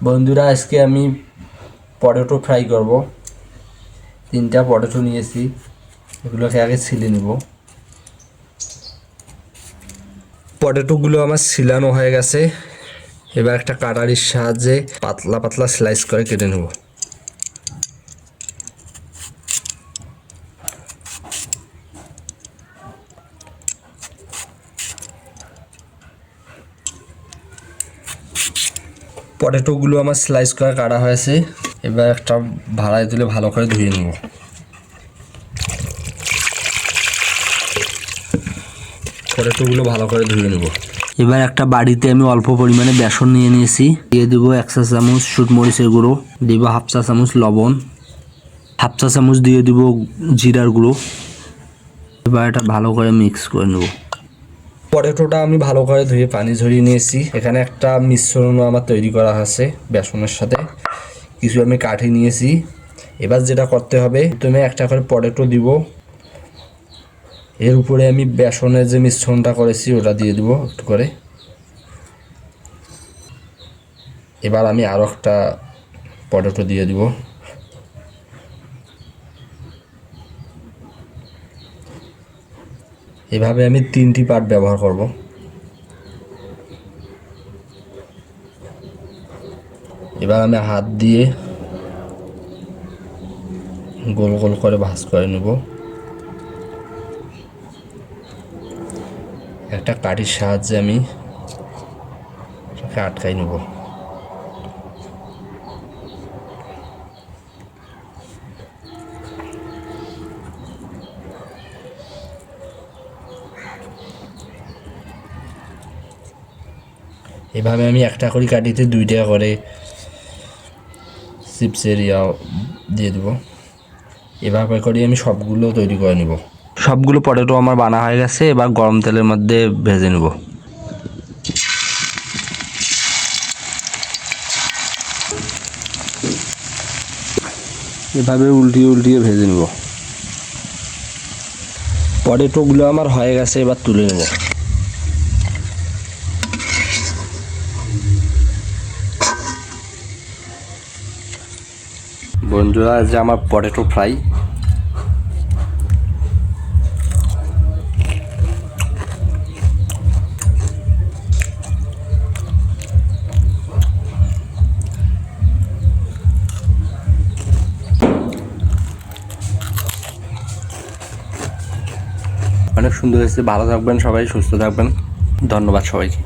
বন্ধুরা, আজকে আমি পটেটো ফ্রাই করব। 3টা পটেটো নিয়েছি, এগুলোকে আগে ছিলে নিব। পটেটোগুলো আমার ছিলানো হয়ে গেছে। এবার একটা কাটারির সাহায্যে পাতলা পাতলা স্লাইস করে কেটে নেব। পটেটোগুলো আমার স্লাইস করে কাটা হয়েছে। এবার একটা ভাড়ায় তুলে ভালো করে ধুয়ে নেব। পটেটোগুলো ভালো করে ধুয়ে নেব। এবার একটা বাড়িতে আমি অল্প পরিমাণে বেসন নিয়ে নিয়েছি। দিয়ে দেব 1 চা চামচ শুট মরিচের গুঁড়ো, দিব 1/2 চা চামচ লবণ, 1/2 চা চামচ দিয়ে দিব জিরার গুঁড়ো। এবার এটা ভালো করে মিক্স করে নেব। পটেটোটা আমি ভালো করে ধুয়ে পানি ঝরিয়ে নিয়েছি। এখানে একটা মিশ্রণও আমার তৈরি করা আছে বেসনের সাথে। কিছু আমি কাঠি নিয়েছি। এবার যেটা করতে হবে, প্রথমে একটা করে পটেটো দিব, এর উপরে আমি বেসনের যে মিশ্রণটা করেছি ওটা দিয়ে দিব একটু করে। এবার আমি আরও একটা পটেটো দিয়ে দিব। এভাবে আমি 3টি পার্ট ব্যবহার করব। এবার আমি হাত দিয়ে গোল গোল করে ভাঁজ করে নেব। একটা কাঠির সাহায্যে আমি এটাকে আটকাই নেব। এভাবে আমি একটা করে কাঠিতে 2টা করে চিপসের দিয়ে দেব। এভাবে করে আমি সবগুলো তৈরি করে নেব। সবগুলো পটেটো আমার বানা হয়ে গেছে। এবার গরম তেলের মধ্যে ভেজে নেব। এভাবে উল্টিয়ে উল্টিয়ে ভেজে নেব। পটেটোগুলো আমার হয়ে গেছে, এবার তুলে নেব। বন্ধুরা, যে আমার পটেটো ফ্রাই। অনেক সুন্দর হয়েছে। ভালো থাকবেন সবাই, সুস্থ থাকবেন। ধন্যবাদ সবাইকে।